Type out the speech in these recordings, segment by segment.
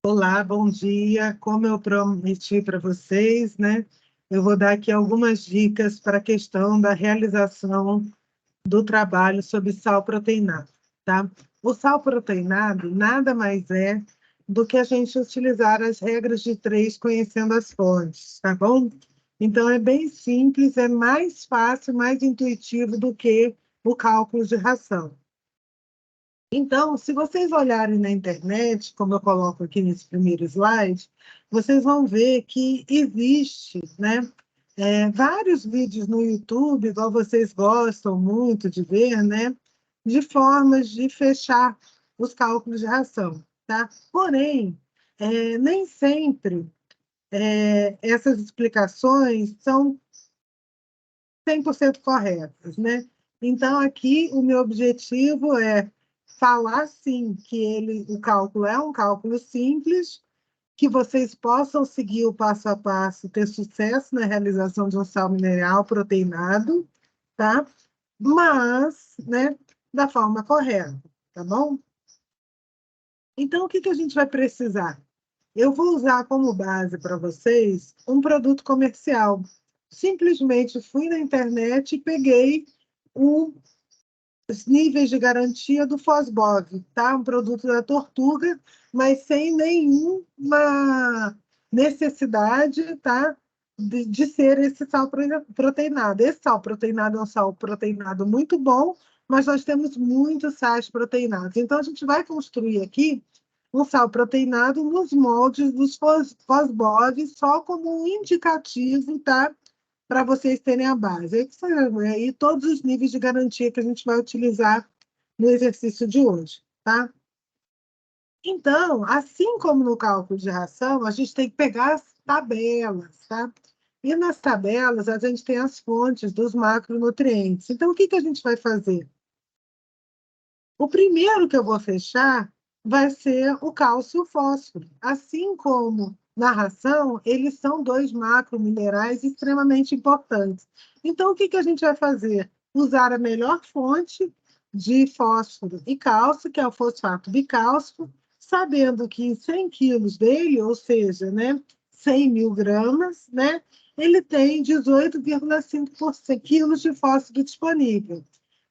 Olá, bom dia. Como eu prometi para vocês, né? Eu vou dar aqui algumas dicas para a questão da realização do trabalho sobre sal proteinado, tá? O sal proteinado nada mais é do que a gente utilizar as regras de três conhecendo as fontes, tá bom? Então é bem simples, é mais fácil, mais intuitivo do que o cálculo de ração. Então, se vocês olharem na internet, como eu coloco aqui nesse primeiro slide, vocês vão ver que existe, né, vários vídeos no YouTube, igual vocês gostam muito de ver, né, de formas de fechar os cálculos de ração, tá? Porém, nem sempre essas explicações são 100% corretas, né? Então, aqui, o meu objetivo é falar, sim, que o cálculo é um cálculo simples, que vocês possam seguir o passo a passo, ter sucesso na realização de um sal mineral proteinado, tá? Mas, né, da forma correta, tá bom? Então, o que a gente vai precisar? Eu vou usar como base para vocês um produto comercial. Simplesmente fui na internet e peguei os níveis de garantia do Fosbov, tá? Um produto da Tortuga, mas sem nenhuma necessidade, tá? De ser esse sal proteinado. Esse sal proteinado é um sal proteinado muito bom, mas nós temos muitos sais proteinados. Então, a gente vai construir aqui um sal proteinado nos moldes dos Fosbov, só como um indicativo, tá? Para vocês terem a base. Aí você vai ver aí todos os níveis de garantia que a gente vai utilizar no exercício de hoje, tá? Então, assim como no cálculo de ração, a gente tem que pegar as tabelas, tá? E nas tabelas a gente tem as fontes dos macronutrientes. Então, o que a gente vai fazer? O primeiro que eu vou fechar vai ser o cálcio e o fósforo. Assim como na ração, eles são dois macrominerais extremamente importantes. Então, o que a gente vai fazer? Usar a melhor fonte de fósforo e cálcio, que é o fosfato bicálcico, sabendo que em 100 quilos dele, ou seja, né, 100 mil gramas, né, ele tem 18,5 quilos de fósforo disponível.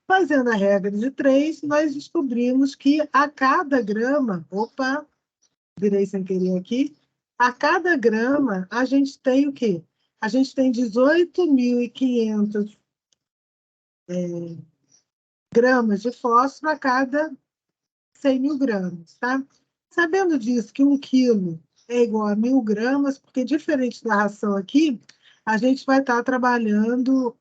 Fazendo a regra de 3, nós descobrimos que a cada grama, opa, virei sem querer aqui, a cada grama a gente tem o quê? A gente tem 18.500 gramas de fósforo a cada 100 mil gramas, tá? Sabendo disso, que 1 quilo é igual a 1.000 gramas, porque diferente da ração aqui, a gente vai estar trabalhando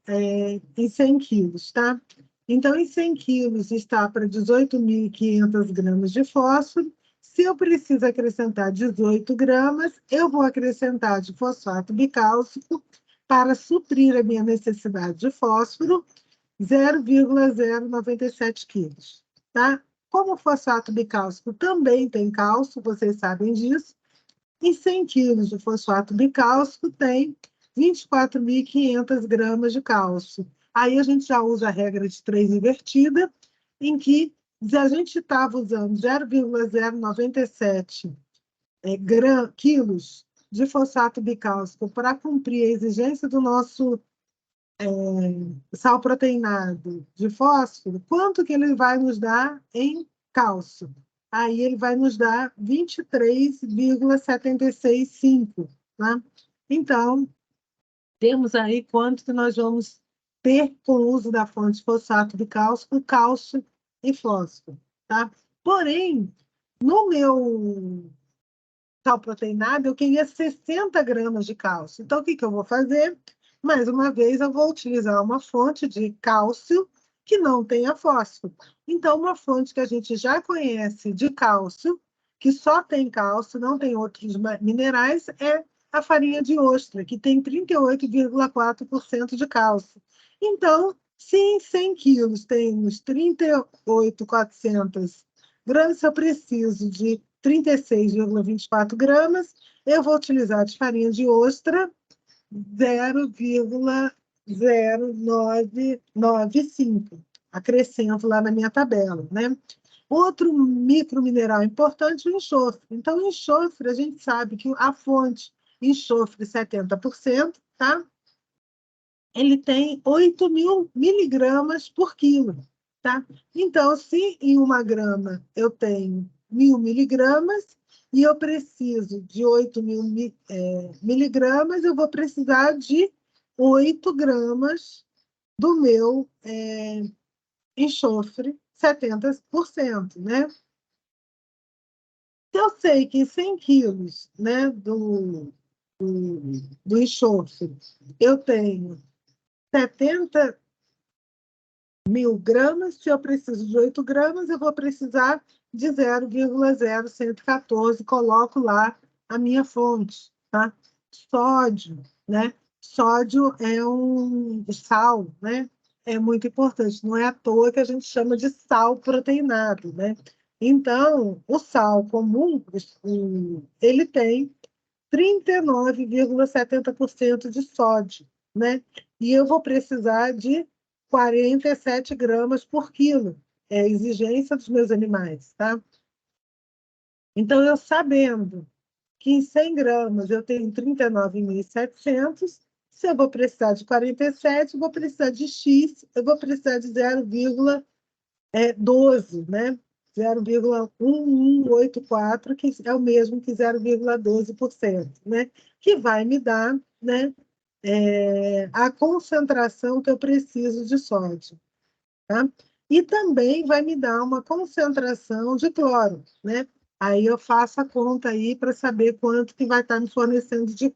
em 100 quilos, tá? Então, em 100 quilos está para 18.500 gramas de fósforo. Se eu preciso acrescentar 18 gramas, eu vou acrescentar de fosfato bicálcico para suprir a minha necessidade de fósforo, 0,097 quilos, tá? Como o fosfato bicálcico também tem cálcio, vocês sabem disso, em 100 quilos de fosfato bicálcico tem 24.500 gramas de cálcio. Aí a gente já usa a regra de 3 invertida, em que se a gente estava usando 0,097 quilos de fosfato bicálcico para cumprir a exigência do nosso sal proteinado de fósforo, quanto que ele vai nos dar em cálcio? Aí ele vai nos dar 23,765, tá? Então, temos aí quanto que nós vamos ter com o uso da fonte de fosfato de cálcio e fósforo, tá? Porém, no meu sal proteinado, eu queria 60 gramas de cálcio. Então, o que eu vou fazer? Mais uma vez, eu vou utilizar uma fonte de cálcio que não tenha fósforo. Então, uma fonte que a gente já conhece de cálcio, que só tem cálcio, não tem outros minerais, é a farinha de ostra, que tem 38,4% de cálcio. Então, se em 100 quilos temos 38.400 gramas, eu preciso de 36,24 gramas, eu vou utilizar de farinha de ostra 0,0995. Acrescento lá na minha tabela, né? Outro micromineral importante é o enxofre. Então, o enxofre, a gente sabe que a fonte enxofre 70%, tá? Ele tem 8.000 miligramas por quilo, tá? Então, se em 1 grama eu tenho 1.000 miligramas e eu preciso de 8.000 miligramas, eu vou precisar de 8 gramas do meu enxofre, 70%, né? Se eu sei que 100 quilos, né, do enxofre, eu tenho 70.000 gramas, se eu preciso de 8 gramas, eu vou precisar de 0,0114, coloco lá a minha fonte, tá? Sódio, né? Sódio é um sal, né? É muito importante, não é à toa que a gente chama de sal proteinado, né? Então, o sal comum, ele tem 39,70% de sódio, né? E eu vou precisar de 47 gramas por quilo. É a exigência dos meus animais, tá? Então, eu sabendo que em 100 gramas eu tenho 39.700, se eu vou precisar de 47, eu vou precisar de X, eu vou precisar de 0,12, né? 0,1184, que é o mesmo que 0,12%, né? Que vai me dar, né, a concentração que eu preciso de sódio, tá? E também vai me dar uma concentração de cloro, né? Aí eu faço a conta aí para saber quanto que vai estar me fornecendo de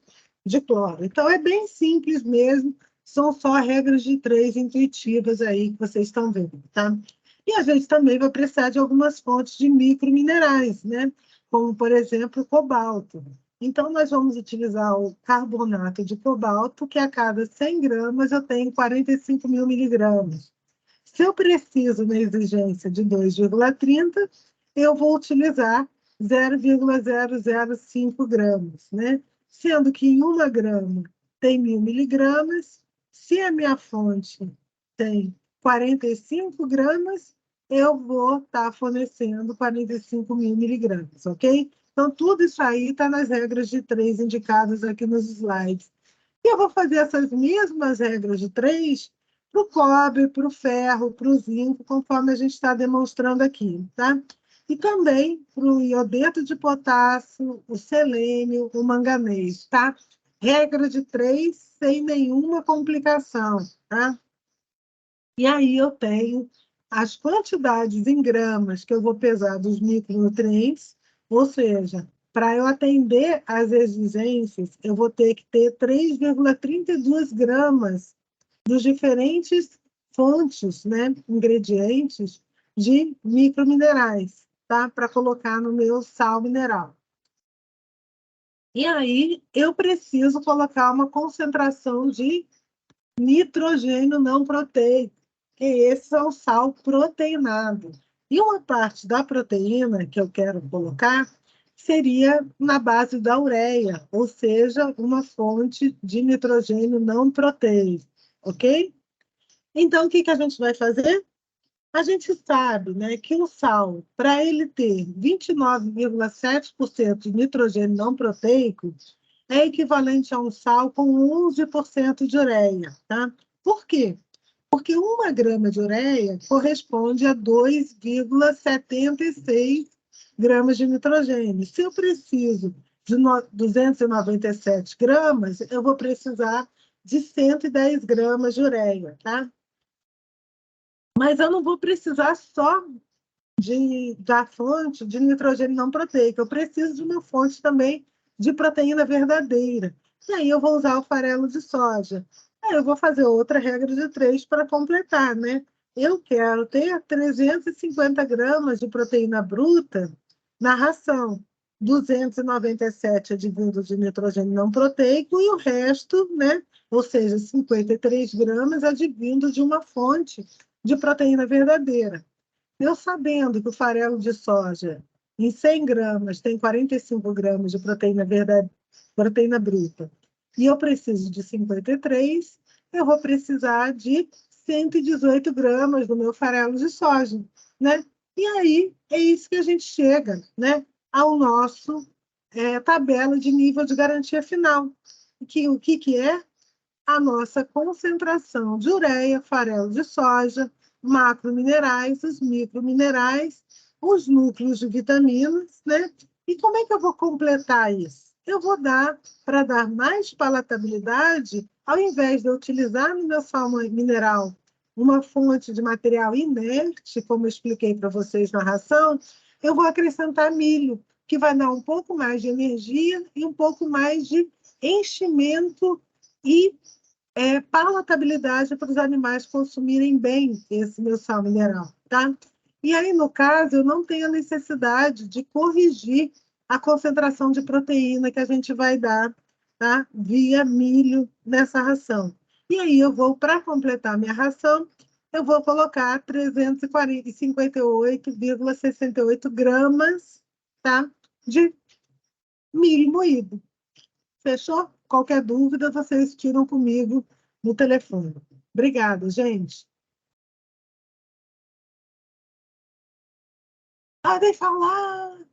cloro. Então, é bem simples mesmo, são só regras de 3 intuitivas aí que vocês estão vendo, tá? E a gente também vai precisar de algumas fontes de microminerais, né? Como, por exemplo, o cobalto. Então, nós vamos utilizar o carbonato de cobalto, que a cada 100 gramas eu tenho 45.000 miligramas. Se eu preciso na exigência de 2,30, eu vou utilizar 0,005 gramas, né? Sendo que em 1 grama tem 1.000 miligramas, se a minha fonte tem 45 gramas, eu vou estar fornecendo 45.000 miligramas, ok? Então, tudo isso aí está nas regras de 3 indicadas aqui nos slides. E eu vou fazer essas mesmas regras de 3 para o cobre, para o ferro, para o zinco, conforme a gente está demonstrando aqui, tá? E também para o iodeto de potássio, o selênio, o manganês, tá? Regra de 3, sem nenhuma complicação, tá? E aí eu tenho as quantidades em gramas que eu vou pesar dos micronutrientes, ou seja, para eu atender às exigências, eu vou ter que ter 3,32 gramas dos diferentes fontes, né, ingredientes de microminerais, tá? Para colocar no meu sal mineral. E aí eu preciso colocar uma concentração de nitrogênio não proteico, que esse é o sal proteinado. E uma parte da proteína que eu quero colocar seria na base da ureia, ou seja, uma fonte de nitrogênio não proteico, ok? Então, o que que a gente vai fazer? A gente sabe, né, que o sal, para ele ter 29,7% de nitrogênio não proteico, é equivalente a um sal com 11% de ureia, tá? Por quê? Porque 1 grama de ureia corresponde a 2,76 gramas de nitrogênio. Se eu preciso de 297 gramas, eu vou precisar de 110 gramas de ureia, tá? Mas eu não vou precisar só da fonte de nitrogênio não proteico, eu preciso de uma fonte também de proteína verdadeira. E aí eu vou usar o farelo de soja. Aí eu vou fazer outra regra de 3 para completar, né? Eu quero ter 350 gramas de proteína bruta na ração, 297 advindos de nitrogênio não proteico e o resto, né? Ou seja, 53 gramas advindo de uma fonte de proteína verdadeira. Eu sabendo que o farelo de soja, em 100 gramas, tem 45 gramas de proteína bruta, e eu preciso de 53, eu vou precisar de 118 gramas do meu farelo de soja, né? E aí é isso que a gente chega, né, ao nosso tabela de nível de garantia final. O que é? A nossa concentração de ureia, farelo de soja, macrominerais, os microminerais, os núcleos de vitaminas, né? E como é que eu vou completar isso? Eu vou dar, para dar mais palatabilidade, ao invés de eu utilizar no meu sal mineral uma fonte de material inerte, como eu expliquei para vocês na ração, eu vou acrescentar milho, que vai dar um pouco mais de energia e um pouco mais de enchimento e palatabilidade para os animais consumirem bem esse meu sal mineral, tá? E aí, no caso, eu não tenho a necessidade de corrigir a concentração de proteína que a gente vai dar, tá? Via milho nessa ração. E aí eu vou, para completar minha ração, eu vou colocar 358,68 gramas, tá? De milho moído. Fechou? Qualquer dúvida, vocês tiram comigo no telefone. Obrigada, gente. Podem falar.